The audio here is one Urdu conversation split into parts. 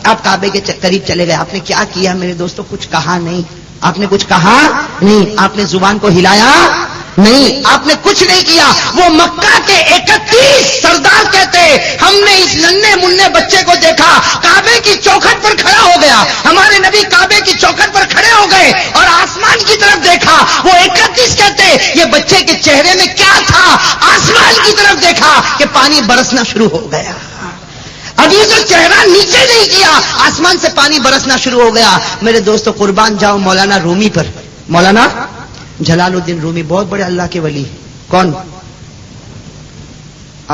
آپ کعبے کے قریب چلے گئے. آپ نے کیا کیا میرے دوستو؟ کچھ کہا نہیں. آپ نے کچھ کہا نہیں. آپ نے زبان کو ہلایا نہیں. آپ نے کچھ نہیں کیا. وہ مکہ کے 31 سردار کہتے ہم نے اس ننھے منھے بچے کو دیکھا کعبے کی چوکھٹ پر کھڑا ہو گیا. ہمارے نبی کعبے کی چوکھٹ پر کھڑے ہو گئے اور آسمان کی طرف دیکھا. وہ 31 کہتے یہ بچے کے چہرے میں کیا تھا؟ آسمان کی طرف دیکھا کہ پانی برسنا شروع ہو گیا. ابھی تو چہرہ نیچے نہیں کیا, آسمان سے پانی برسنا شروع ہو گیا. میرے دوستو قربان جاؤ مولانا رومی پر. مولانا جلال الدین رومی بہت بڑے اللہ کے ولی. کون؟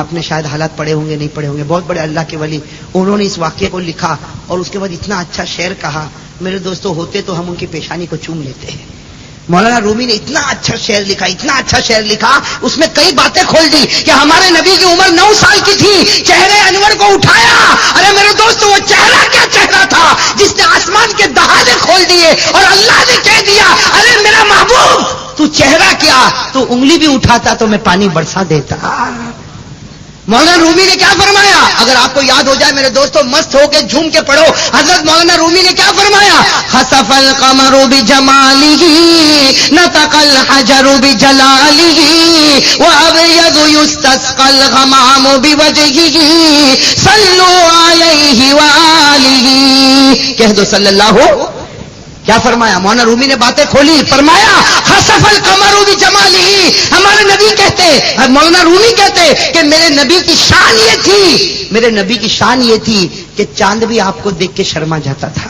آپ نے شاید حالات پڑھے ہوں گے, نہیں پڑھے ہوں گے. بہت بڑے اللہ کے ولی. انہوں نے اس واقعے کو لکھا اور اس کے بعد اتنا اچھا شعر کہا. میرے دوستو ہوتے تو ہم ان کی پیشانی کو چوم لیتے ہیں. مولانا رومی نے اتنا اچھا شعر لکھا, اتنا اچھا شعر لکھا, اس میں کئی باتیں کھول دی کہ ہمارے نبی کی عمر 9 سال کی تھی, چہرے انور کو اٹھایا. ارے میرے دوستو وہ چہرہ کیا چہرہ تھا جس نے آسمان کے دہانے کھول دیے اور اللہ نے کہہ دیا ارے میرا محبوب تو چہرہ کیا, تو انگلی بھی اٹھاتا تو میں پانی برسا دیتا. مولانا رومی نے کیا فرمایا؟ اگر آپ کو یاد ہو جائے میرے دوستو مست ہو کے جھوم کے پڑھو. حضرت مولانا رومی نے کیا فرمایا؟ خسف القمر بجمالہ نطق الحجر بجلالہ وابیض یستسقى الغمام بوجهہ صلوا علیہ وآلہ. کہہ دو صلی اللہ. کیا فرمایا؟ مولانا رومی نے باتیں کھولی. فرمایا خسف القمر بجمالہ. ہمارے نبی کہتے, مولانا رومی کہتے کہ میرے نبی کی شان یہ تھی, میرے نبی کی شان یہ تھی کہ چاند بھی آپ کو دیکھ کے شرما جاتا تھا.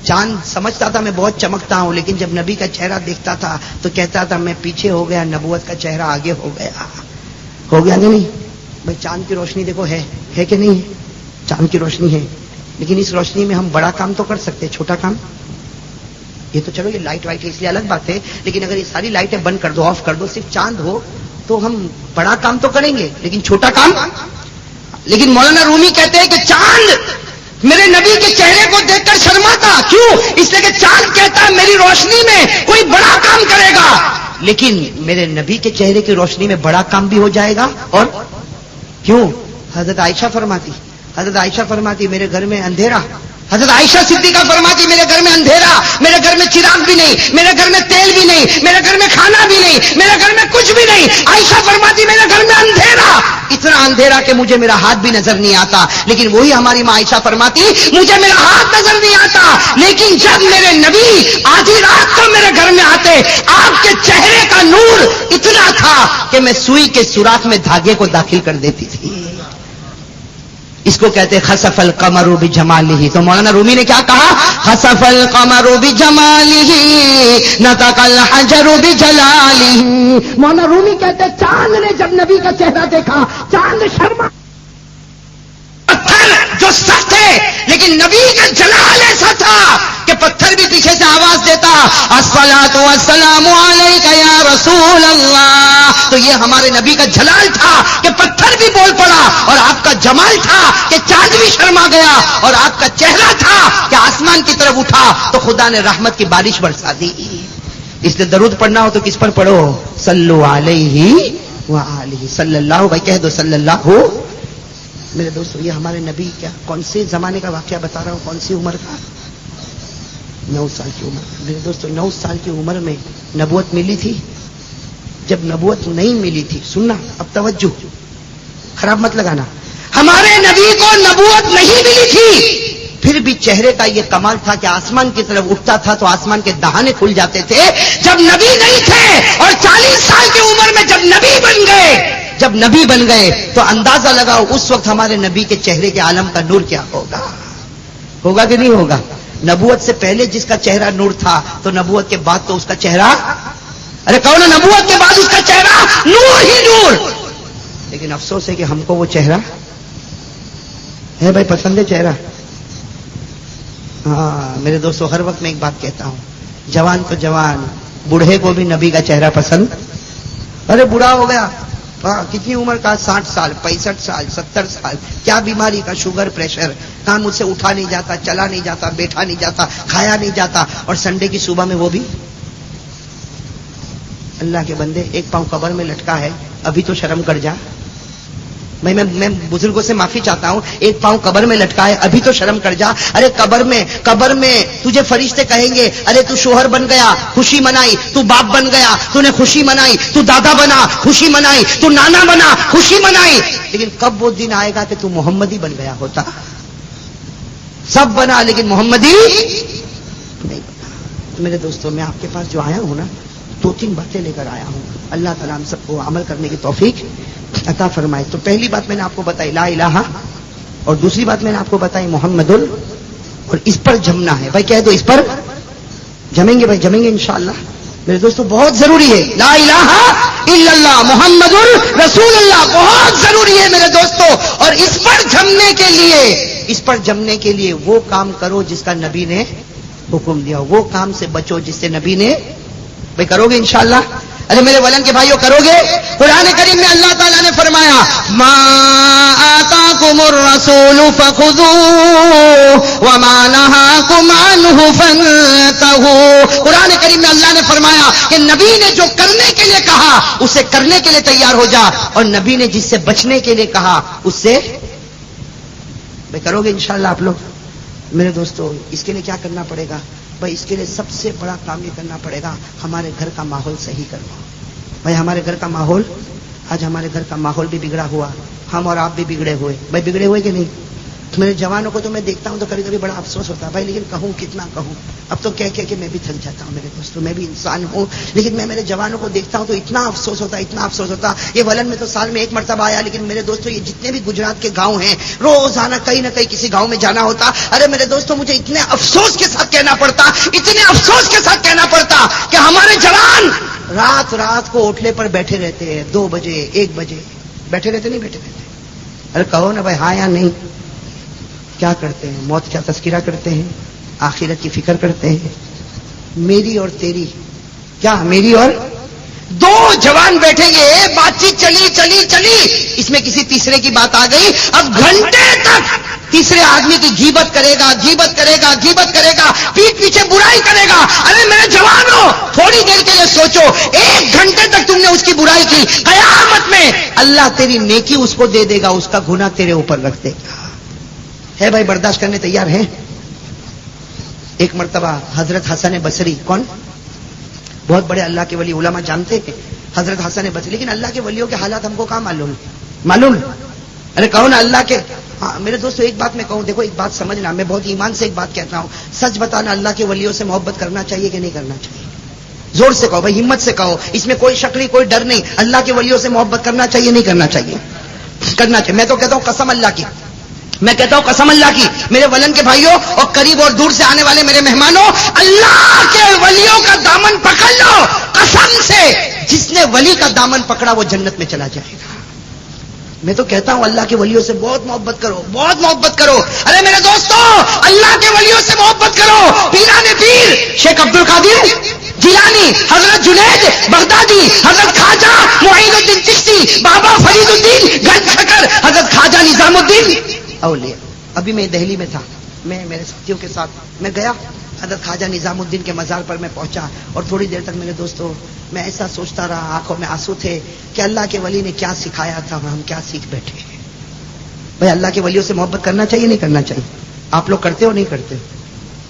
چاند سمجھتا تھا میں بہت چمکتا ہوں, لیکن جب نبی کا چہرہ دیکھتا تھا تو کہتا تھا میں پیچھے ہو گیا, نبوت کا چہرہ آگے ہو گیا. ہو گیا نہیں بھائی؟ چاند کی روشنی دیکھو ہے کہ نہیں ہے؟ چاند کی روشنی ہے, لیکن اس روشنی میں ہم بڑا کام تو کر سکتے, چھوٹا کام یہ تو چلو یہ لائٹ وائٹ ہے اس لیے الگ بات ہے, لیکن اگر یہ ساری لائٹیں بند کر دو, آف کر دو, صرف چاند ہو تو ہم بڑا کام تو کریں گے لیکن چھوٹا کام. لیکن مولانا رومی کہتے ہیں کہ چاند میرے نبی کے چہرے کو دیکھ کر شرماتا. کیوں؟ اس لیے کہ چاند کہتا ہے میری روشنی میں کوئی بڑا کام کرے گا, لیکن میرے نبی کے چہرے کی روشنی میں بڑا کام بھی ہو جائے گا. اور کیوں؟ حضرت عائشہ فرماتی میرے گھر میں اندھیرا. حضرت عائشہ صدیقہ فرماتی میرے گھر میں اندھیرا, میرے گھر میں چراغ بھی نہیں, میرے گھر میں تیل بھی نہیں, میرے گھر میں کھانا بھی نہیں, میرے گھر میں کچھ بھی نہیں. عائشہ فرماتی میرے گھر میں اندھیرا, اتنا اندھیرا کہ مجھے میرا ہاتھ بھی نظر نہیں آتا. لیکن وہی ہماری ماں عائشہ فرماتی مجھے میرا ہاتھ نظر نہیں آتا, لیکن جب میرے نبی آدھی رات کو میرے گھر میں آتے آپ کے چہرے کا نور اتنا تھا کہ میں سوئی کے سوراخ میں دھاگے کو داخل کر دیتی تھی. اس کو کہتے خسف القمر بجمالہ. تو مولانا رومی نے کیا کہا؟ خسف القمر بجمالہ نطق الحجر بجلالہ. مولانا رومی کہتے چاند نے جب نبی کا چہرہ دیکھا چاند شرما. پتھر جو سخت ہے لیکن نبی کا جلال ایسا تھا کہ پتھر بھی پیچھے سے آواز دیتا الصلاۃ والسلام علیک یا رسول اللہ. تو یہ ہمارے نبی کا جلال تھا کہ پتھر بھی بول پڑا, اور آپ کا جمال تھا کہ چاند بھی شرما گیا, اور آپ کا چہرہ تھا کہ آسمان کی طرف اٹھا تو خدا نے رحمت کی بارش برسا دی. اس لیے درود پڑھنا ہو تو کس پر پڑھو؟ صلو علیہ وآلہ. صلی اللہ. بھائی کہہ دو صلی اللہ. میرے دوستو یہ ہمارے نبی کیا کون سے زمانے کا واقعہ بتا رہا ہوں, کون سی عمر کا؟ 9 سال کی عمر. میرے دوستو 9 سال کی عمر میں نبوت ملی تھی. جب نبوت نہیں ملی تھی, سننا اب توجہ, خراب مت لگانا, ہمارے نبی کو نبوت نہیں ملی تھی, پھر بھی چہرے کا یہ کمال تھا کہ آسمان کی طرف اٹھتا تھا تو آسمان کے دہانے کھل جاتے تھے. جب نبی نہیں تھے اور 40 سال کی عمر میں جب نبی بن گئے تو اندازہ لگاؤ اس وقت ہمارے نبی کے چہرے کے عالم کا نور کیا ہوگا. ہوگا کہ نہیں ہوگا؟ نبوت سے پہلے جس کا چہرہ نور تھا تو نبوت کے بعد تو اس کا چہرہ, ارے کون ہے, نبوت کے بعد اس کا چہرہ نور ہی نور. لیکن افسوس ہے کہ ہم کو وہ چہرہ ہے. بھائی پسند ہے چہرہ؟ ہاں میرے دوستو ہر وقت میں ایک بات کہتا ہوں, جوان تو جوان, بوڑھے کو بھی نبی کا چہرہ پسند. ارے بوڑھا ہو گیا, کتنی عمر کا, 60 سال 65 سال 70 سال, کیا بیماری کا, شوگر پریشر, کام مجھ سے اٹھا نہیں جاتا, چلا نہیں جاتا, بیٹھا نہیں جاتا, کھایا نہیں جاتا, اور سنڈے کی صبح میں وہ بھی. اللہ کے بندے ایک پاؤں قبر میں لٹکا ہے, ابھی تو شرم کر جا. میں بزرگوں سے معافی چاہتا ہوں، ایک پاؤں قبر میں لٹکا ہے، ابھی تو شرم کر جا. ارے قبر میں تجھے فرشتے کہیں گے ارے تو شوہر بن گیا خوشی منائی، تو باپ بن گیا تو نے خوشی منائی، تو دادا بنا خوشی منائی، تو نانا بنا خوشی منائی. لیکن کب وہ دن آئے گا کہ تو محمدی بن گیا ہوتا؟ سب بنا لیکن محمدی نہیں بنا. میرے دوستوں، میں آپ کے پاس جو آیا ہوں نا، 2-3 باتیں لے کر آیا ہوں. اللہ تعالیٰ ہم سب کو عمل کرنے کی توفیق عطا فرمائے. تو پہلی بات میں نے آپ کو بتائی لا الہ، اور دوسری بات میں نے آپ کو بتائی محمد اور اس پر جمنا ہے. بھائی کہہ دو اس پر جمیں گے، بھائی جمیں گے انشاءاللہ. میرے دوستو بہت ضروری ہے لا الہ الا اللہ محمد رسول اللہ، بہت ضروری ہے میرے دوستو. اور اس پر جمنے کے لیے وہ کام کرو جس کا نبی نے حکم دیا، وہ کام سے بچو جس سے نبی نے. بھائی کرو گے انشاءاللہ؟ ارے میرے ولن کے بھائیوں کرو گے؟ قرآن کریم میں اللہ تعالیٰ نے فرمایا ما آتاکم الرسول فخذوہ وما نہاکم عنہ فانتہوا. قرآن کریم میں اللہ نے فرمایا کہ نبی نے جو کرنے کے لیے کہا اسے کرنے کے لیے تیار ہو جا، اور نبی نے جس سے بچنے کے لیے کہا اس سے. بھائی کرو گے انشاءاللہ آپ لوگ؟ میرے دوستو اس کے لیے کیا کرنا پڑے گا؟ بھائی اس کے لیے سب سے بڑا کام یہ کرنا پڑے گا ہمارے گھر کا ماحول صحیح کرنا. بھائی ہمارے گھر کا ماحول، آج ہمارے گھر کا ماحول بھی بگڑا ہوا، ہم اور آپ بھی بگڑے ہوئے. بھائی بگڑے ہوئے کہ نہیں؟ میرے جوانوں کو تو میں دیکھتا ہوں تو کبھی کبھی بڑا افسوس ہوتا ہے بھائی، لیکن کہوں کتنا کہوں، اب تو کہہ کہ میں بھی تھک جاتا ہوں. میرے دوستوں میں بھی انسان ہوں، لیکن میں میرے جوانوں کو دیکھتا ہوں تو اتنا افسوس ہوتا ہے، اتنا افسوس ہوتا. یہ ولن میں تو سال میں 1 مرتبہ آیا، لیکن میرے دوستوں یہ جتنے بھی گجرات کے گاؤں ہیں روزانہ کہیں نہ کہیں کسی گاؤں میں جانا ہوتا. ارے میرے دوستوں مجھے اتنے افسوس کے ساتھ کہنا پڑتا، اتنے افسوس کے ساتھ کہنا پڑتا کہ ہمارے جوان رات کو اوٹلے پر بیٹھے رہتے ہیں، 2 بجے 1 بجے بیٹھے رہتے. نہیں بیٹھے رہتے؟ ارے کہو نا بھائی ہاں یا نہیں. کیا کرتے ہیں؟ موت کا تذکرہ کرتے ہیں، آخرت کی فکر کرتے ہیں. میری اور تیری کیا، میری اور 2 جوان بیٹھیں گے، بات چیت چلی اس میں کسی تیسرے کی بات آ گئی، اب گھنٹے تک تیسرے آدمی کی غیبت کرے گا، پیٹھ پیچھے برائی کرے گا. ارے میرے جوانوں تھوڑی دیر کے لیے سوچو، 1 گھنٹے تک تم نے اس کی برائی کی، قیامت میں اللہ تیری نیکی اس کو دے دے گا، اس کا گناہ تیرے اوپر رکھ دے گا. ہے بھائی برداشت کرنے تیار ہیں؟ ایک مرتبہ حضرت حسن بصری، کون؟ بہت بڑے اللہ کے ولی، علماء جانتے ہیں حضرت حسن بصری، لیکن اللہ کے ولیوں کے حالات ہم کو کہاں معلوم. ارے کہو نا اللہ کے. ہاں میرے دوستو ایک بات میں کہوں، دیکھو ایک بات سمجھنا، میں بہت ایمان سے ایک بات کہتا ہوں، سچ بتانا، اللہ کے ولیوں سے محبت کرنا چاہیے کہ نہیں کرنا چاہیے؟ زور سے کہو بھائی، ہمت سے کہو، اس میں کوئی شک نہیں، کوئی ڈر نہیں. اللہ کے ولیوں سے محبت کرنا چاہیے نہیں کرنا چاہیے؟ کرنا چاہیے. میں تو کہتا ہوں قسم اللہ کی، قسم اللہ کی، میرے ولن کے بھائیوں اور قریب اور دور سے آنے والے میرے مہمانوں، اللہ کے ولیوں کا دامن پکڑ لو قسم سے. جس نے ولی کا دامن پکڑا وہ جنت میں چلا جائے گا. میں تو کہتا ہوں اللہ کے ولیوں سے بہت محبت کرو، بہت محبت کرو. ارے میرے دوستو اللہ کے ولیوں سے محبت کرو. پیران پیر شیخ عبد القادر جیلانی، حضرت جنید بغدادی، حضرت خواجہ معین الدین چشتی، بابا فرید الدین گنج شکر، حضرت خواجہ نظام الدین اولیاء. ابھی میں دہلی میں تھا، میں میرے ساتھیوں کے ساتھ میں گیا، حضرت خواجہ نظام الدین کے مزار پر میں پہنچا، اور تھوڑی دیر تک میرے دوستوں میں ایسا سوچتا رہا، آنکھوں میں آنسو تھے کہ اللہ کے ولی نے کیا سکھایا تھا اور ہم کیا سیکھ بیٹھے. بھائی اللہ کے ولیوں سے محبت کرنا چاہیے نہیں کرنا چاہیے؟ آپ لوگ کرتے ہو نہیں کرتے؟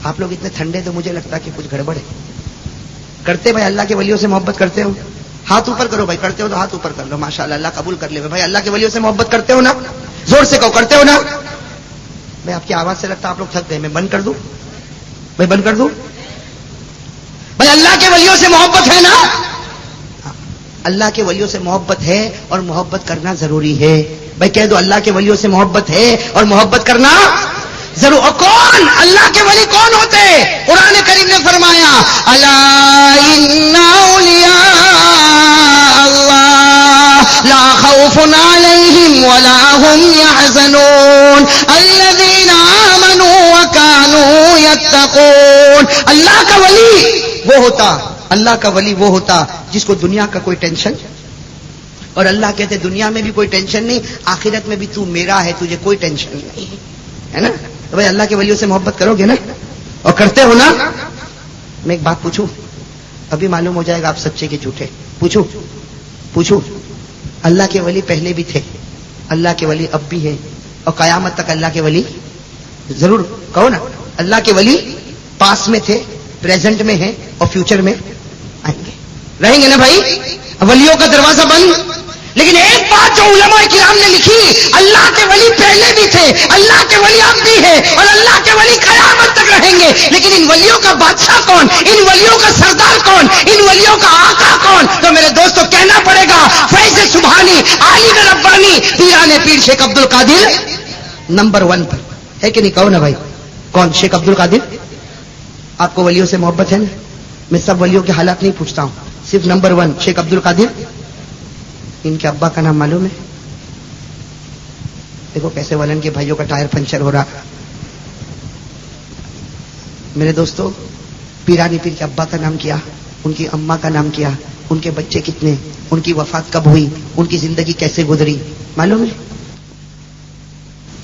آپ لوگ اتنے ٹھنڈے تو مجھے لگتا کہ کچھ گڑبڑ ہے. کرتے بھائی اللہ کے ولیوں سے محبت کرتے ہو؟ ہاتھ اوپر کرو بھائی، کرتے ہو تو ہاتھ اوپر کر لو، ماشاءاللہ اللہ قبول کر لے. بھائی اللہ کے ولیوں سے محبت کرتے ہو نا؟ زور سے کہو کرتے ہو نا؟ میں آپ کی آواز سے لگتا آپ لوگ تھک گئے، میں بند کر دوں؟ بھائی بند کر دوں؟ بھائی اللہ کے ولیوں سے محبت ہے نا؟ اللہ کے ولیوں سے محبت ہے اور محبت کرنا ضروری ہے. بھائی کہہ دو اللہ کے ولیوں سے محبت ہے اور محبت کرنا ضرور. اور کون اللہ کے ولی کون ہوتے؟ قرآن کریم نے فرمایا الا ان اولیاء اللہ لا خوف علیہم ولا هم يحزنون الذین آمنوا وكانوا يتقون. اللہ کا ولی وہ ہوتا، اللہ کا ولی وہ ہوتا جس کو دنیا کا کوئی ٹینشن، اور اللہ کہتے دنیا میں بھی کوئی ٹینشن نہیں، آخرت میں بھی تو میرا ہے، تجھے کوئی ٹینشن نہیں ہے نا. تو بھائی اللہ کے ولیوں سے محبت کرو گے نا اور کرتے ہو نا؟ میں ایک بات پوچھوں، ابھی معلوم ہو جائے گا آپ سچے کے جھوٹے. پوچھوں اللہ کے ولی پہلے بھی تھے اللہ کے ولی اب بھی ہیں اور قیامت تک اللہ کے ولی ضرور کہو نا. اللہ کے ولی پاس میں تھے, پریزنٹ میں ہیں اور فیوچر میں آئیں گے, رہیں گے نا بھائی. ولیوں کا دروازہ بند. لیکن ایک بات جو علماء کرام نے لکھی, اللہ کے ولی پہلے بھی تھے, اللہ کے ولی اب بھی ہیں اور اللہ کے ولی قیامت تک رہیں گے. لیکن ان ولیوں کا بادشاہ کون, ان ولیوں کا سردار کون, ان ولیوں کا آقا کون؟ تو میرے دوستو کہنا پڑے گا فیض سبحانی, عالم ربانی, پیران پیر شیخ عبد القادر نمبر 1 پر ہے کہ نہیں؟ کہو نا بھائی. کون؟ شیخ عبد القادر. آپ کو ولیوں سے محبت ہے نا؟ میں سب ولیوں کے حالات نہیں پوچھتا ہوں, صرف نمبر 1 شیخ عبد القادر. ان کے ابا کا نام معلوم ہے؟ دیکھو کیسے ولن کے بھائیوں کا ٹائر پنچر ہو رہا. میرے دوستو, پیرانی پیر کے ابا کا نام کیا, ان کی اماں کا نام کیا, ان کے بچے کتنے, ان کی وفات کب ہوئی, ان کی زندگی کیسے گزری, معلوم ہے؟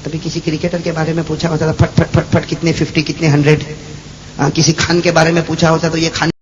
ابھی کسی کرکٹر کے بارے میں پوچھا ہوتا تھا, پھٹ پھٹ پھٹ پھٹ کتنے 50 کتنے 100. کسی خان کے بارے میں پوچھا ہوتا تو یہ خان